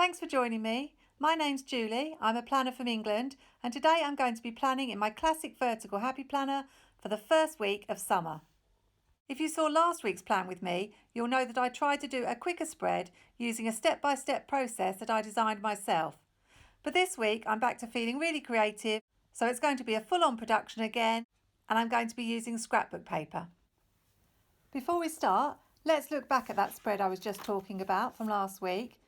Thanks for joining me. My name's Julie, I'm a planner from England, and today I'm going to be planning in my classic vertical happy planner for the first week of summer. If you saw last week's plan with me, you'll know that I tried to do a quicker spread using a step-by-step process that I designed myself. But this week I'm back to feeling really creative, so it's going to be a full-on production again, and I'm going to be using scrapbook paper. Before we start, let's look back at that spread I was just talking about from last week.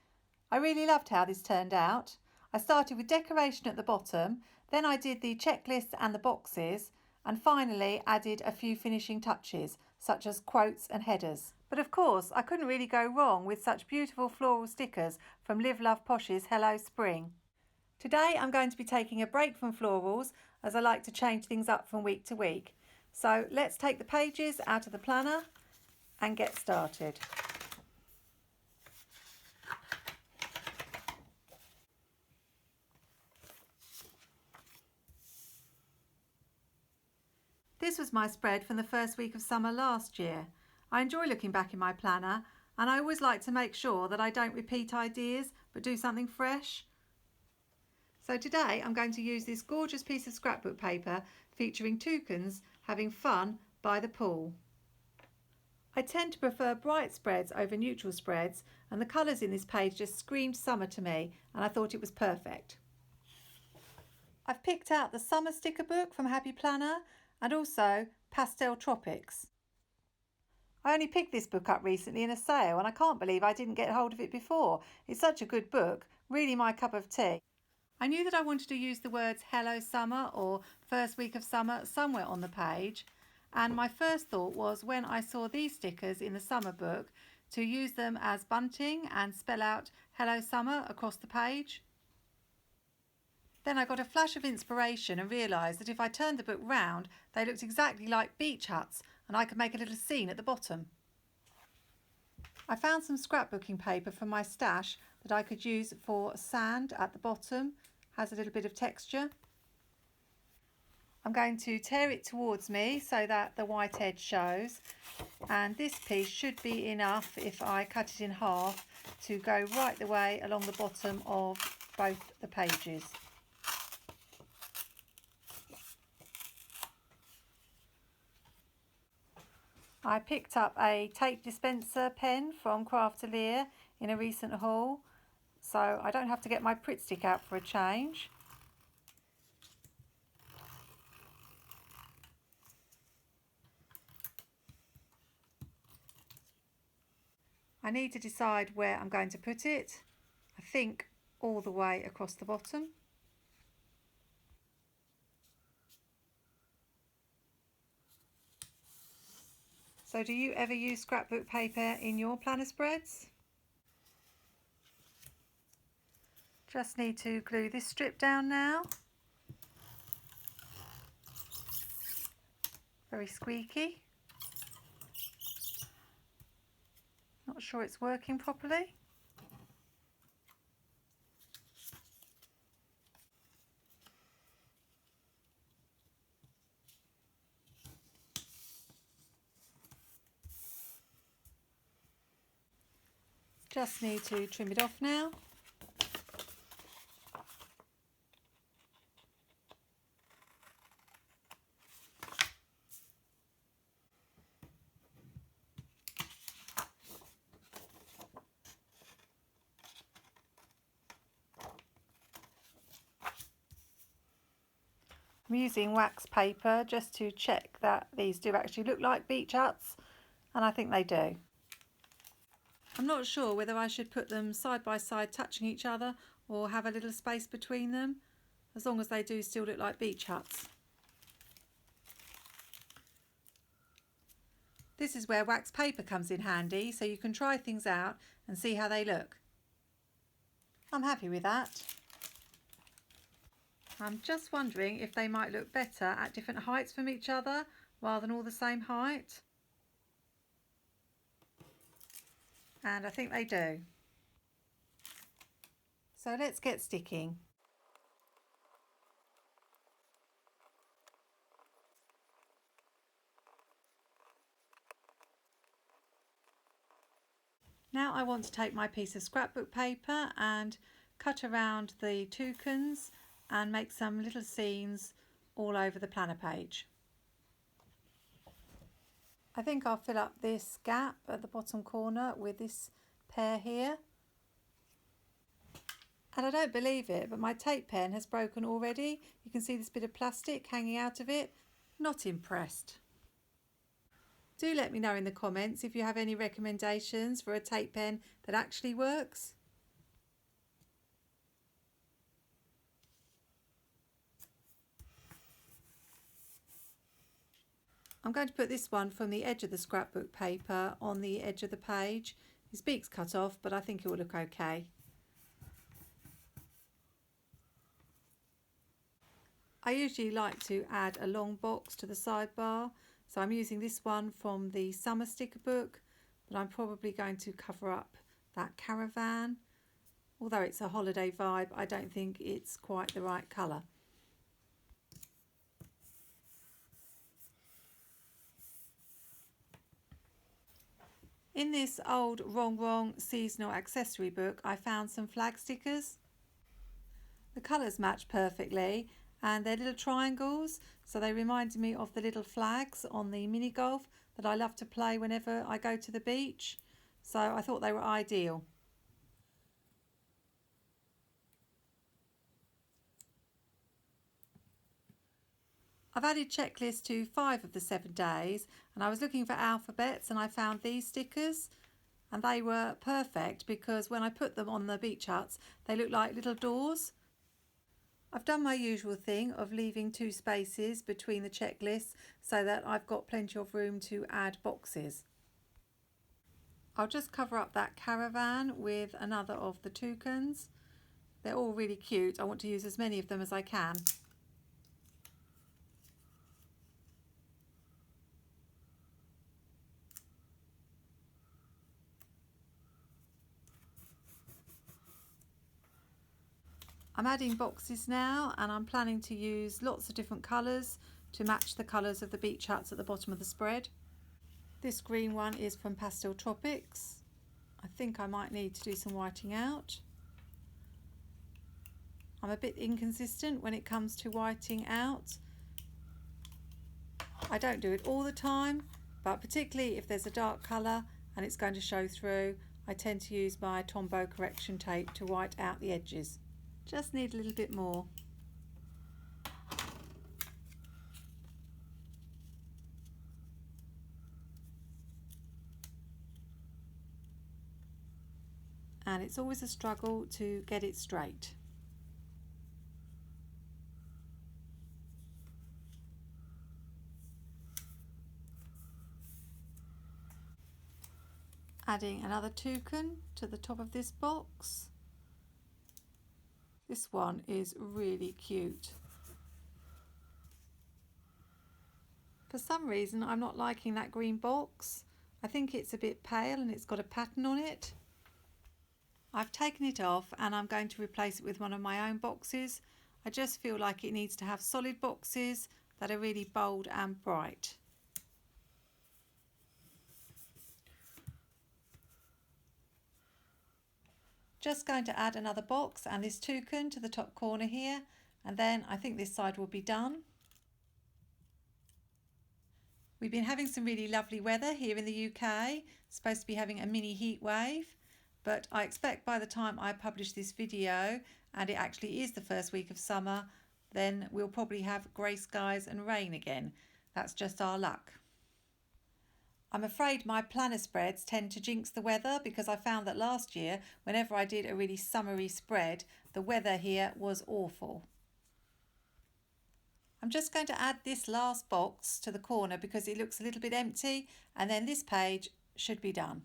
I really loved how this turned out. I started with decoration at the bottom, then I did the checklists and the boxes, and finally added a few finishing touches, such as quotes and headers. But of course, I couldn't really go wrong with such beautiful floral stickers from Live Love Posh's Hello Spring. Today I'm going to be taking a break from florals, as I like to change things up from week to week. So let's take the pages out of the planner and get started. This was my spread from the first week of summer last year. I enjoy looking back in my planner, and I always like to make sure that I don't repeat ideas but do something fresh. So today I'm going to use this gorgeous piece of scrapbook paper featuring toucans having fun by the pool. I tend to prefer bright spreads over neutral spreads, and the colours in this page just screamed summer to me, and I thought it was perfect. I've picked out the summer sticker book from Happy Planner and also Pastel Tropics. I only picked this book up recently in a sale, and I can't believe I didn't get hold of it before. It's such a good book, really my cup of tea. I knew that I wanted to use the words Hello Summer or First Week of Summer somewhere on the page, and my first thought was, when I saw these stickers in the summer book, to use them as bunting and spell out Hello Summer across the page. Then I got a flash of inspiration and realised that if I turned the book round, they looked exactly like beach huts, and I could make a little scene at the bottom. I found some scrapbooking paper from my stash that I could use for sand at the bottom. Has a little bit of texture. I'm going to tear it towards me so that the white edge shows, and this piece should be enough if I cut it in half to go right the way along the bottom of both the pages. I picked up a tape dispenser pen from Craftalier in a recent haul, so I don't have to get my Pritt stick out for a change. I need to decide where I'm going to put it. I think all the way across the bottom. So do you ever use scrapbook paper in your planner spreads? Just need to glue this strip down now. Very squeaky. Not sure it's working properly. Just need to trim it off now. I'm using wax paper just to check that these do actually look like beach huts, and I think they do. I'm not sure whether I should put them side by side touching each other or have a little space between them, as long as they do still look like beach huts. This is where wax paper comes in handy, so you can try things out and see how they look. I'm happy with that. I'm just wondering if they might look better at different heights from each other rather than all the same height. And I think they do. So let's get sticking. Now I want to take my piece of scrapbook paper and cut around the toucans and make some little scenes all over the planner page. I think I'll fill up this gap at the bottom corner with this pear here. And I don't believe it, but my tape pen has broken already. You can see this bit of plastic hanging out of it. Not impressed. Do let me know in the comments if you have any recommendations for a tape pen that actually works. I'm going to put this one from the edge of the scrapbook paper on the edge of the page. His beak's cut off, but I think it will look okay. I usually like to add a long box to the sidebar, so I'm using this one from the summer sticker book, but I'm probably going to cover up that caravan. Although it's a holiday vibe, I don't think it's quite the right colour. In this old Wrong seasonal accessory book, I found some flag stickers. The colours match perfectly and they're little triangles, so they reminded me of the little flags on the mini golf that I love to play whenever I go to the beach. So I thought they were ideal. I've added checklists to 5 of the 7 days, and I was looking for alphabets and I found these stickers, and they were perfect because when I put them on the beach huts they look like little doors. I've done my usual thing of leaving 2 spaces between the checklists so that I've got plenty of room to add boxes. I'll just cover up that caravan with another of the toucans. They're all really cute. I want to use as many of them as I can. I'm adding boxes now, and I'm planning to use lots of different colours to match the colours of the beach huts at the bottom of the spread. This green one is from Pastel Tropics. I think I might need to do some whiting out. I'm a bit inconsistent when it comes to whiting out. I don't do it all the time, but particularly if there's a dark colour and it's going to show through, I tend to use my Tombow correction tape to white out the edges. Just need a little bit more. And it's always a struggle to get it straight. Adding another toucan to the top of this box. This one is really cute. For some reason I'm not liking that green box. I think it's a bit pale and it's got a pattern on it. I've taken it off and I'm going to replace it with one of my own boxes. I just feel like it needs to have solid boxes that are really bold and bright. Just going to add another box and this toucan to the top corner here, and then I think this side will be done. We've been having some really lovely weather here in the UK, supposed to be having a mini heat wave, but I expect by the time I publish this video, and it actually is the first week of summer, then we'll probably have grey skies and rain again. That's just our luck. I'm afraid my planner spreads tend to jinx the weather because I found that last year, whenever I did a really summery spread, the weather here was awful. I'm just going to add this last box to the corner because it looks a little bit empty, and then this page should be done.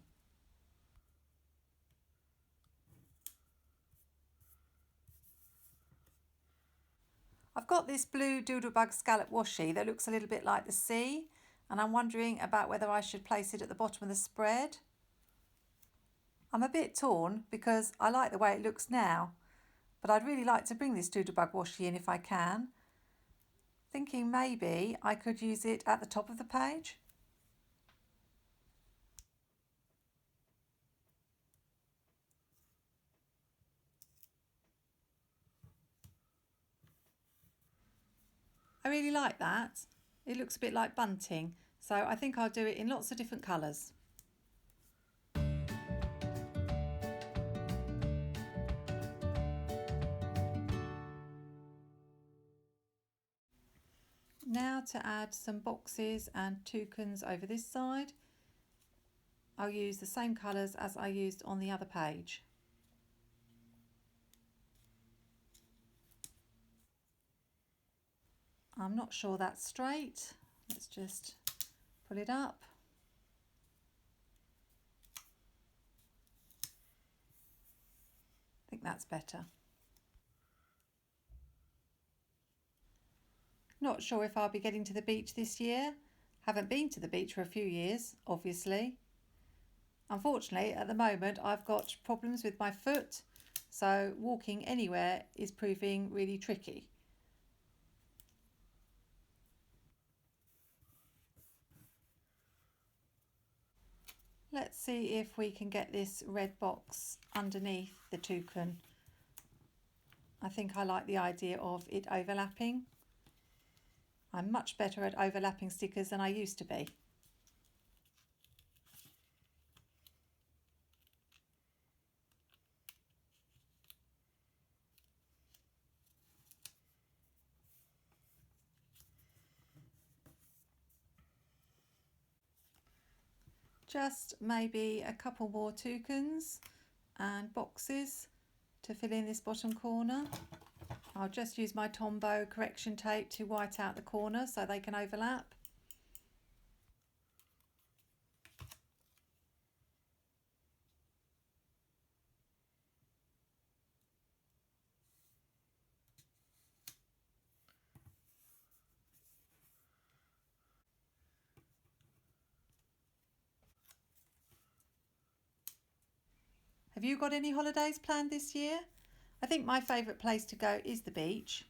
I've got this blue doodlebug scallop washi that looks a little bit like the sea, and I'm wondering about whether I should place it at the bottom of the spread. I'm a bit torn because I like the way it looks now, but I'd really like to bring this doodlebug washi in if I can. Thinking maybe I could use it at the top of the page. I really like that. It looks a bit like bunting, so I think I'll do it in lots of different colours. Now to add some boxes and toucans over this side. I'll use the same colours as I used on the other page. I'm not sure that's straight. Let's just pull it up. I think that's better. Not sure if I'll be getting to the beach this year. Haven't been to the beach for a few years, obviously. Unfortunately, at the moment I've got problems with my foot, so walking anywhere is proving really tricky. Let's see if we can get this red box underneath the toucan. I think I like the idea of it overlapping. I'm much better at overlapping stickers than I used to be. Just maybe a couple more toucans and boxes to fill in this bottom corner. I'll just use my Tombow correction tape to white out the corner so they can overlap. Have you got any holidays planned this year? I think my favourite place to go is the beach.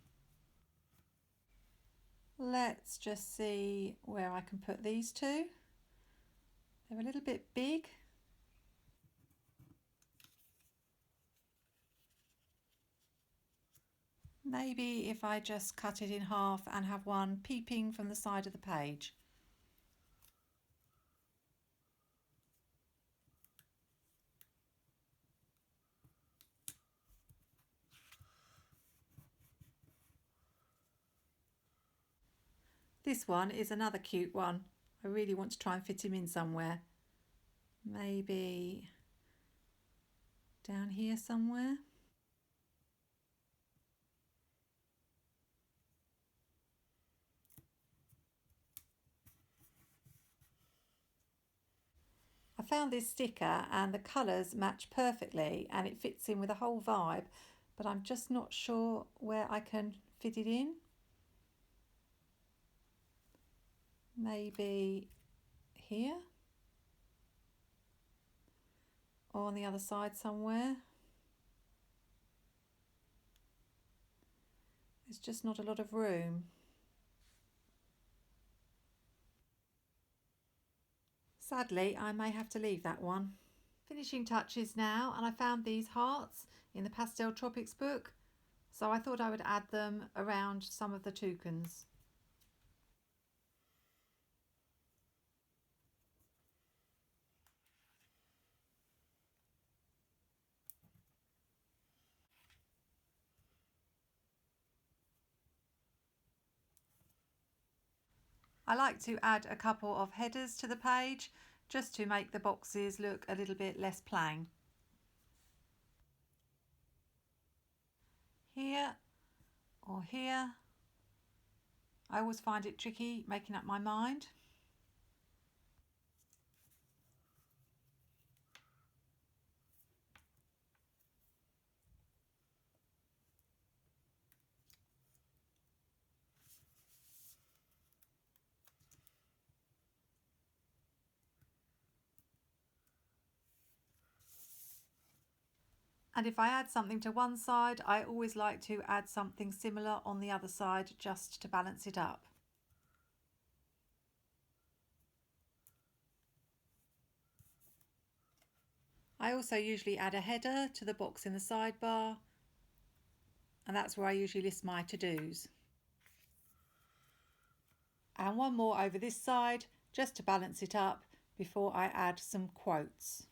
Let's just see where I can put these two. They're a little bit big. Maybe if I just cut it in half and have one peeping from the side of the page. This one is another cute one. I really want to try and fit him in somewhere. Maybe down here somewhere. I found this sticker and the colours match perfectly and it fits in with the whole vibe, but I'm just not sure where I can fit it in. Maybe here or on the other side somewhere. There's just not a lot of room. Sadly, I may have to leave that one. Finishing touches now, and I found these hearts in the Pastel Tropics book, so I thought I would add them around some of the toucans. I like to add a couple of headers to the page just to make the boxes look a little bit less plain. Here or here. I always find it tricky making up my mind. And if I add something to one side, I always like to add something similar on the other side just to balance it up. I also usually add a header to the box in the sidebar, and that's where I usually list my to-dos. And one more over this side just to balance it up before I add some quotes.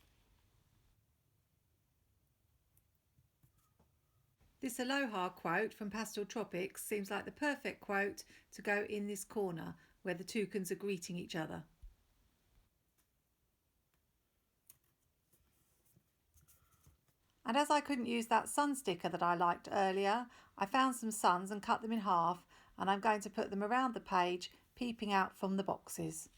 This Aloha quote from Pastel Tropics seems like the perfect quote to go in this corner where the toucans are greeting each other. And as I couldn't use that sun sticker that I liked earlier, I found some suns and cut them in half, and I'm going to put them around the page, peeping out from the boxes.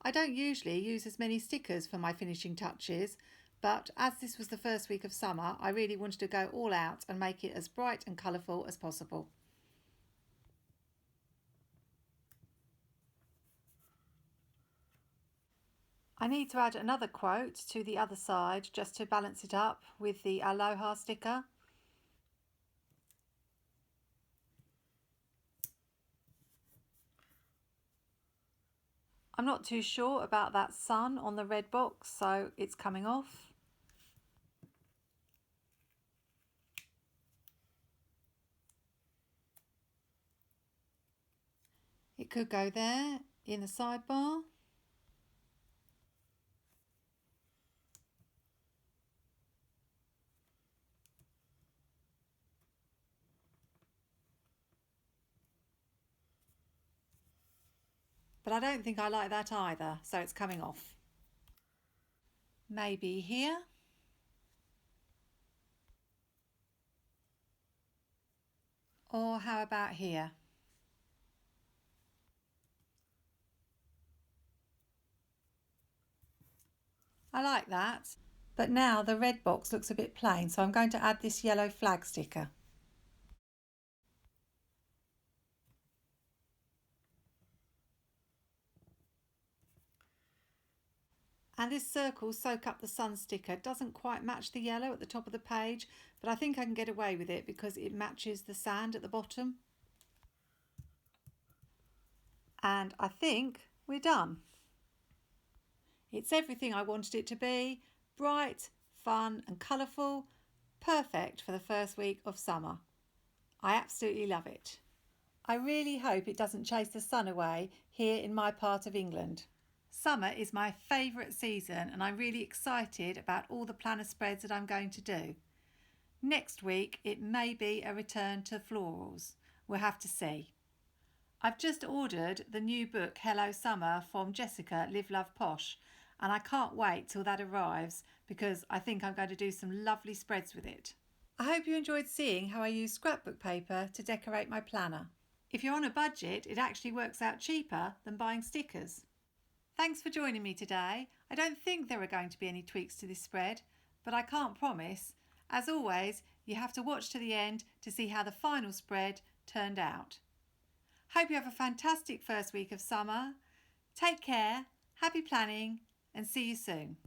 I don't usually use as many stickers for my finishing touches, but as this was the first week of summer, I really wanted to go all out and make it as bright and colourful as possible. I need to add another quote to the other side just to balance it up with the Aloha sticker. I'm not too sure about that sun on the red box, so it's coming off. It could go there in the sidebar. But I don't think I like that either, so it's coming off. Maybe here. Or how about here? I like that. But now the red box looks a bit plain, so I'm going to add this yellow flag sticker. And this circle soak up the sun sticker doesn't quite match the yellow at the top of the page, but I think I can get away with it because it matches the sand at the bottom. And I think we're done. It's everything I wanted it to be: bright, fun and colourful, perfect for the first week of summer. I absolutely love it. I really hope it doesn't chase the sun away here in my part of England. Summer is my favourite season and I'm really excited about all the planner spreads that I'm going to do. Next week it may be a return to florals. We'll have to see. I've just ordered the new book Hello Summer from Jessica Live Love Posh, and I can't wait till that arrives because I think I'm going to do some lovely spreads with it. I hope you enjoyed seeing how I use scrapbook paper to decorate my planner. If you're on a budget, it actually works out cheaper than buying stickers. Thanks for joining me today. I don't think there are going to be any tweaks to this spread, but I can't promise. As always, you have to watch to the end to see how the final spread turned out. Hope you have a fantastic first week of summer. Take care, happy planning, and see you soon.